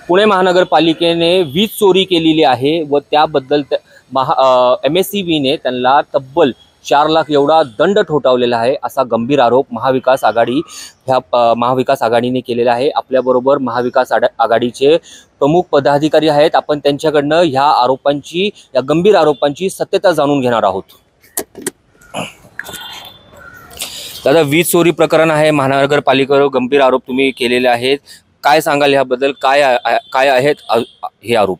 पुणे महानगरपालिकेने वीज चोरी केलेली आहे व त्याबद्दल MSEBने त्यांना तब्बल 4 लाख एवढा दंड ठोठावलेला आहे असा गंभीर आरोप महाविकास आघाडीने केलेला आहे। आपल्याबरोबर महाविकास आघाडीचे प्रमुख पदाधिकारी आहेत। आपण त्यांच्याकडनं या गंभीर आरोपांची सत्यता जाणून घेणार आहोत। दादा, वीज चोरी प्रकरण आहे, महानगरपालिकेवर गंभीर आरोप तुम्ही केलेले आहेत, काय सांगाल याबद्दल? काय आहेत हे आरोप?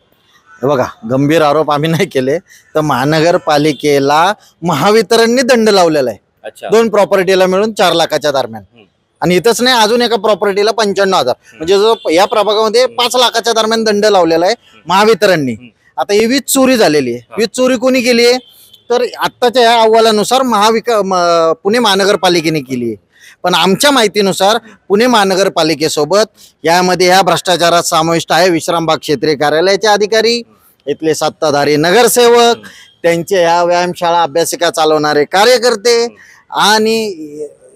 बघा, गंभीर आरोप आम्ही नाही केले, तर महानगरपालिकेला महावितरणने दंड लावलेला आहे। अच्छा। 2 प्रॉपर्टीला मिळून 4 लाखाच्या दरम्यान, आणि इथंच नाही, अजून एका प्रॉपर्टीला 95,000, म्हणजे जो या प्रभागामध्ये 5 लाखाच्या दरम्यान दंड लावलेला आहे महावितरणने। आता ही वीज चोरी झालेली आहे। वीज चोरी कोणी केली आहे? तर आत्ताच्या या अहवालानुसार पुणे महानगरपालिकेने केली आहे। पण आमच्या माहितीनुसार पुणे महानगरपालिकेसोबत यामध्ये ह्या भ्रष्टाचारात समाविष्ट आहे विश्रामबाग क्षेत्रीय कार्यालयाचे अधिकारी, इथले सत्ताधारी नगरसेवक, त्यांचे ह्या व्यायामशाळा अभ्यासिका चालवणारे कार्यकर्ते आणि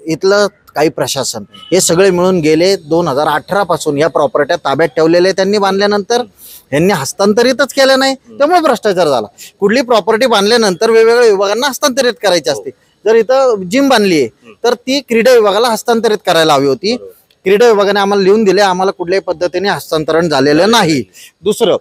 इथलं काही प्रशासन, हे सगळे मिळून गेले 2018 पासून या प्रॉपर्ट्या ताब्यात ठेवलेले त्यांनी बांधल्यानंतर यांनी हस्तांतरितच केलं नाही, त्यामुळे भ्रष्टाचार झाला। कुठली प्रॉपर्टी बांधल्यानंतर वेगवेगळ्या विभागांना हस्तांतरित करायची असते। जर इथं जिम बांधली आहे तर ती क्रीडा विभागाला हस्तांतरित करायला हवी होती। क्रीडा विभागाने आम्हाला लिहून दिले, आम्हाला कुठल्याही पद्धतीने हस्तांतरण झालेलं नाही। दुसरं,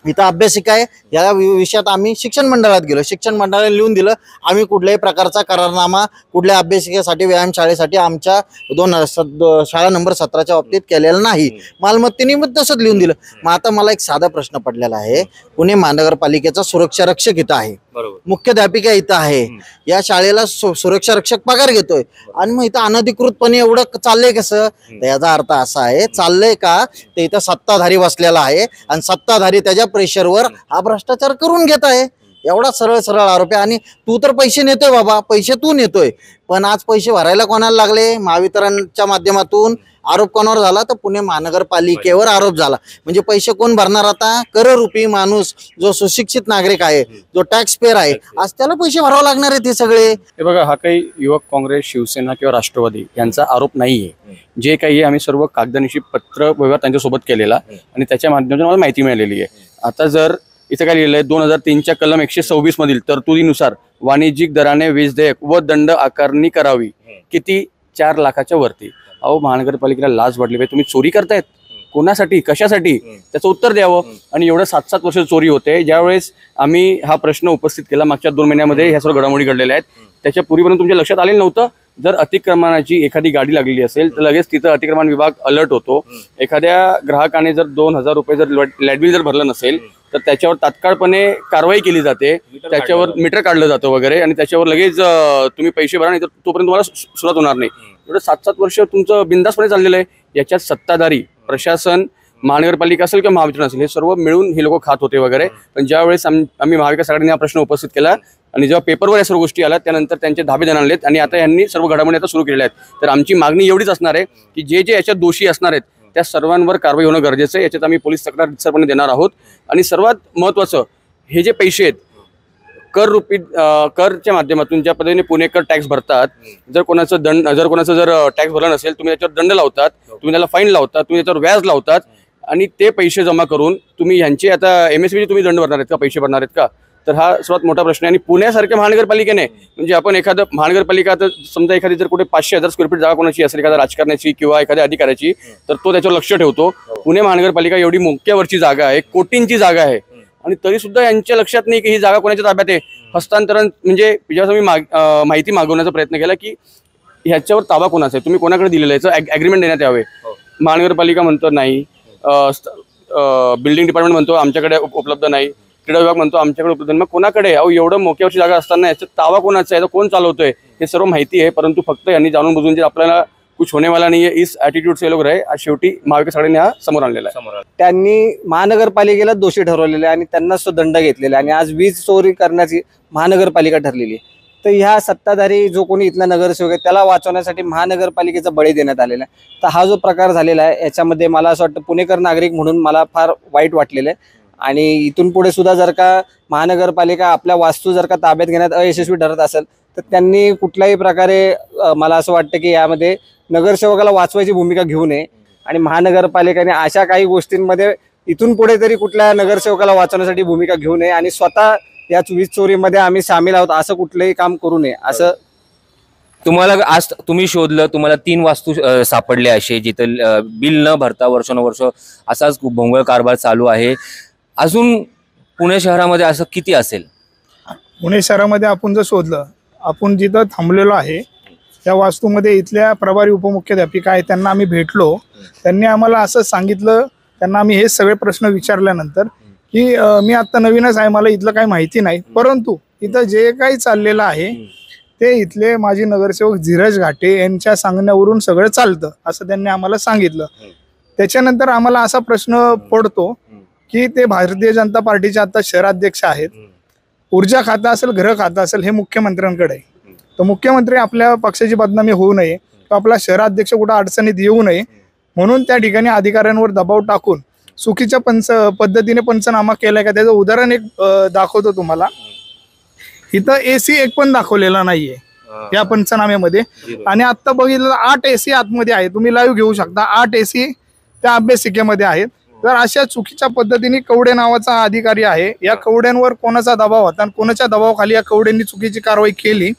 इथं अभ्यासिका आहे, या विषयात आम्ही शिक्षण मंडळात गेलो, शिक्षण मंडळाने लिहून दिलं आम्ही कुठल्याही प्रकारचा करारनामा कुठल्या अभ्यासिकेसाठी व्यायामशाळेसाठी आमच्या शाळा नंबर 17च्या बाबतीत केलेला नाही, मालमत्तेने तसंच लिहून दिलं। मग आता मला एक साधा प्रश्न पडलेला आहे, पुणे महानगरपालिकेचा सुरक्षा रक्षक इथं आहे, मुख्याध्यापिका इथं आहे, या शाळेला सुरक्षा रक्षक पगार घेतोय, आणि मग इथं अनधिकृतपणे एवढं चाललंय कसं? याचा अर्थ असा आहे, चाललंय का ते इथं सत्ताधारी बसलेला आहे आणि सत्ताधारी त्याच्या प्रेशरवर हा भ्रष्टाचार करून घेत आहे। एवढा सरळ आरोप आहे। आणि तू तर पैसे नेतोय बाबा, पैसे तू नेतोय, पण आज पैसे भरायला कोणाला लागले? महावितरणच्या माध्यमातून आरोप कोणावर झाला? तर पुणे महानगरपालिकेवर आरोप झाला। म्हणजे पैसे कोण भरणार आता? कररूपी माणूस, जो सुशिक्षित नागरिक आहे, जो टॅक्स पेअर आहे, आज त्याला पैसे भरावे लागणार आहेत हे सगळे। हे बघा, हा काही युवक काँग्रेस, शिवसेना किंवा राष्ट्रवादी यांचा आरोप नाहीये। जे काही आम्ही सर्व कागदानिशी पत्र व्यवहार त्यांच्यासोबत केलेला आणि त्याच्या माध्यमातून मला माहिती मिळालेली आहे। आता जर इथं काय लिहिलंय, 2003च्या कलम 126 मधील तरतुदीनुसार वाणिज्यिक दराने वीज देयक व दंड आकारणी करावी, किती? 4 लाखाच्या वरती। अहो, महानगरपालिकेला लाज वाटली पाहिजे, तुम्ही चोरी करतायत, कोणासाठी, कशासाठी? त्याचं उत्तर द्यावं। आणि एवढं 7-7 वर्ष चोरी होते। ज्यावेळेस आम्ही हा प्रश्न उपस्थित केला, मागच्या 2 महिन्यामध्ये ह्या सर्व घडामोडी घडलेल्या आहेत, त्याच्या पूर्वीपर्यंत तुमच्या लक्षात आलेलं नव्हतं? जर अतिक्रमणाची एखादी गाडी लागलेली असेल तर लगेच तिथं अतिक्रमण विभाग अलर्ट होतो। एखाद्या ग्राहकाने जर 2,000 रुपये जर लाईट बिल जर भरलं नसेल तर त्याच्यावर तात्काळपणे कारवाई केली जाते, त्याच्यावर मीटर काढलं जातं वगैरे, आणि त्याच्यावर लगेच तुम्ही पैसे भरा, नाही तर तोपर्यंत तुम्हाला सुरुवात होणार नाही। एवढं 7-7 वर्ष तुमचं बिंदासपणे चाललेलं आहे। याच्यात सत्ताधारी, प्रशासन, महानगरपालिका असेल किंवा महावितरण असेल, हे सर्व मिळून हे लोक खात होते वगैरे। पण ज्यावेळेस आम्ही महाविकास आघाडीने हा प्रश्न उपस्थित केला आणि जेव्हा पेपरवर या सर्व गोष्टी आल्या, त्यानंतर त्यांचे धाबे जण आणलेत आणि आता यांनी सर्व घडामोडी आता सुरू केलेल्या आहेत। तर आमची मागणी एवढीच असणार आहे की जे याच्यात दोषी असणार आहेत त्या सर्वांवर कारवाई होणं गरजेचं आहे। याच्यात आम्ही पोलीस तक्रार रितसरपणे देणार आहोत। आणि सर्वात महत्त्वाचं, हे जे पैसे आहेत करच्या माध्यमातून ज्या पद्धतीने पुणेकर टॅक्स भरतात, जर कोणाचं टॅक्स भरला नसेल, तुम्ही त्याच्यावर दंड लावतात, तुम्ही त्याला फाईन लावतात, तुम्ही त्याच्यावर व्याज लावतात, आणि ते पैसे जमा करून तुम्ही ह्यांचे आता MSEBचे तुम्ही दंड भरणार आहेत का, पैसे भरणार आहेत का? तर हा सर्वात मोठा प्रश्न आहे। आणि पुण्यासारख्या महानगरपालिकेने, म्हणजे आपण एखादं महानगरपालिका, तर समजा एखादी जर कुठे 500,000 स्क्वेअर फीट जागा कोणाची असेल, एखाद्या राजकारण्याची किंवा एखाद्या अधिकाऱ्याची, तर तो त्याच्यावर लक्ष ठेवतो। पुणे महानगरपालिका एवढी मोक्यावरची जागा आहे, कोटींची जागा आहे, आणि तरी सुद्धा यांच्या लक्षात नाही की ही जागा कोणाच्या ताब्यात आहे। हस्तांतरण म्हणजे जेव्हा मी माहिती मागवण्याचा प्रयत्न केला की ह्याच्यावर ताबा कोणाचा आहे, तुम्ही कोणाकडे दिलेला आहे, याचं ॲग्रीमेंट देण्यात यावे। महानगरपालिका म्हणतो नाही, बिल्डिंग डिपार्टमेंट म्हणतो आमच्याकडे उपलब्ध नाही, क्रीडा विभाग म्हणतो आमच्याकडे उपलब्ध नाही, मग कोणाकडे? अहो, एवढं मोक्यावरची जागा असताना याचा ताबा कोणाचा आहे, कोण चालवतोय, हे सर्व माहिती आहे। परंतु फक्त यांनी जाणून बुजून जे आपल्याला कुछ होने वाला नहीं है इस ॲटिट्यूड से लोक रहे, आज शेवटी महाविकास आघाडीने हा समोर आणलेला आहे। त्यांनी महानगरपालिकेला दोषी ठरवलेले आणि त्यांनाच तो दंड घेतलेला, आणि आज वीज चोरी करण्याची महानगरपालिका ठरलेली आहे। तर ह्या सत्ताधारी जो कोणी इथला नगरसेवक आहे त्याला वाचवण्यासाठी महानगरपालिकेचा बळी देण्यात आलेला आहे। तर हा जो प्रकार झालेला आहे याच्यामध्ये मला असं वाटतं, पुणेकर नागरिक म्हणून मला फार वाईट वाटलेलं आहे। आणि इथून पुढे सुद्धा जर का महानगरपालिका आपल्या वास्तू जर का ताब्यात घेण्यात अयशस्वी ठरत असेल तर त्यांनी कुठल्याही प्रकारे मला असं वाटतं की यामध्ये नगरसेवकाला वाचवायची भूमिका घेऊ नये, आणि महानगरपालिकेने अशा काही गोष्टींमध्ये इथून पुढे तरी कुठल्या नगरसेवकाला वाचवण्यासाठी भूमिका घेऊ नये आणि स्वतः या वीज चोरीमध्ये आम्ही सामील आहोत असं कुठलंही काम करू नये असं. तुम्हाला आज तुम्ही शोधलं, तुम्हाला 3 वास्तू सापडले असे जिथं बिल न भरता वर्षानुवर्ष असाच भोंगळ कारभार चालू आहे. अजून पुणे शहरामध्ये असं किती असेल? पुणे शहरामध्ये आपण जर शोधलं, आपण जिथं थांबलेलो आहे त्या वास्तूमध्ये इथल्या प्रभारी उपमुख्याध्यापिका आहे त्यांना आम्ही भेटलो. त्यांनी आम्हाला असं सांगितलं, त्यांना आम्ही हे सगळे प्रश्न विचारल्यानंतर की मी आत्ता नवीनच आहे, मला इथलं काही माहिती नाही, परंतु इथं जे काही चाललेलं आहे ते इथले माजी नगरसेवक धीरज घाटे यांच्या सांगण्यावरून सगळं चालतं असं त्यांनी आम्हाला सांगितलं. त्याच्यानंतर आम्हाला असा प्रश्न पडतो की ते भारतीय जनता पार्टीचे आता शहराध्यक्ष आहेत. ऊर्जा खातं असेल, गृह खातं असेल, हे मुख्यमंत्र्यांकडे आहे. तर मुख्यमंत्री आपल्या पक्षाची बदनामी होऊ नये, तो आपला शहराध्यक्ष कुठं अडचणीत येऊ नये म्हणून त्या ठिकाणी अधिकाऱ्यांवर दबाव टाकून चुकीच्या पद्धतीने पंचनामा केलाय का त्याचं उदाहरण एक दाखवतो तुम्हाला. इथं AC एक पण दाखवलेला नाहीये या पंचनाम्यामध्ये आणि आता बघितलं 8 AC आतमध्ये आहे. तुम्ही लाईव्ह घेऊ शकता, 8 AC त्या अभ्यासिकेमध्ये आहेत. तर अशा चुकीच्या पद्धतीने कवडे नावाचा अधिकारी आहे, या कवड्यांवर कोणाचा दबाव होता आणि कोणाच्या दबावाखाली या कवड्यांनी चुकीची कारवाई केली,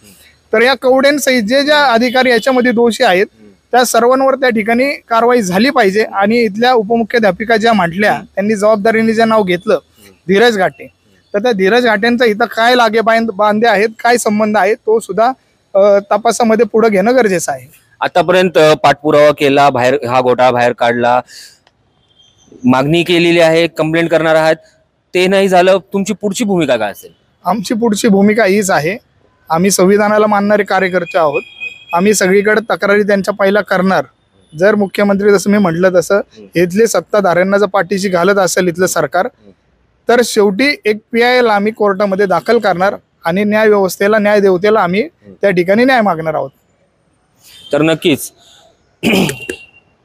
तर या कवड्यांसहित जे ज्या अधिकारी याच्यामध्ये दोषी आहेत त्या सर्वांवर त्या ठिकाणी कारवाई झाली पाहिजे. आणि इथल्या उपमुख्याध्यापिका ज्या म्हटल्या, त्यांनी जबाबदारीने जे नाव घेतलं धीरज घाटे, तर त्या धीरज घाटेंचा इथं काय लागे बांधे आहेत, काय संबंध आहे, तो सुद्धा तपासामध्ये पुढे घेणं गरजेचं आहे. आतापर्यंत पाठपुरावा केला, बाहेर हा घोटाळा बाहेर काढला, मागणी केलेली आहे, कंप्लेंट करणार आहात, ते नाही झालं, तुमची पुढची भूमिका काय असेल? आमची पुढची भूमिका हीच आहे, आम्ही संविधानाला मानणारे कार्यकर्ते आहोत. आम्ही सगळीकडे तक्रारी त्यांच्या पहिला करणार. जर मुख्यमंत्री जसं मी म्हटलं तसं इथले सत्ताधाऱ्यांना जर पाठीशी घालत असेल इथलं सरकार, तर शेवटी एक PIL आम्ही कोर्टामध्ये दाखल करणार आणि न्याय व्यवस्थेला, न्याय देवतेला आम्ही त्या ठिकाणी न्याय मागणार आहोत. तर नक्कीच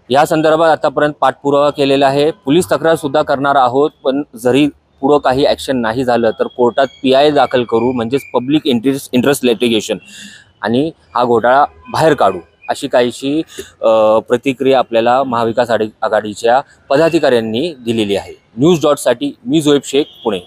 या संदर्भात आतापर्यंत पाठपुरावा केलेला आहे, पोलीस तक्रार सुद्धा करणार आहोत. पण जरी पुढं काही ॲक्शन नाही झालं तर कोर्टात PI दाखल करू, म्हणजेच पब्लिक इंटरेस्ट लिटिगेशन, आणि हा घोटाळा बाहेर काढू, अशी काहीशी प्रतिक्रिया आपल्याला महाविकास आघाडीच्या पदाधिकाऱ्यांनी दिलेली आहे. न्यूज.साठी मी जोएब शेख, पुणे.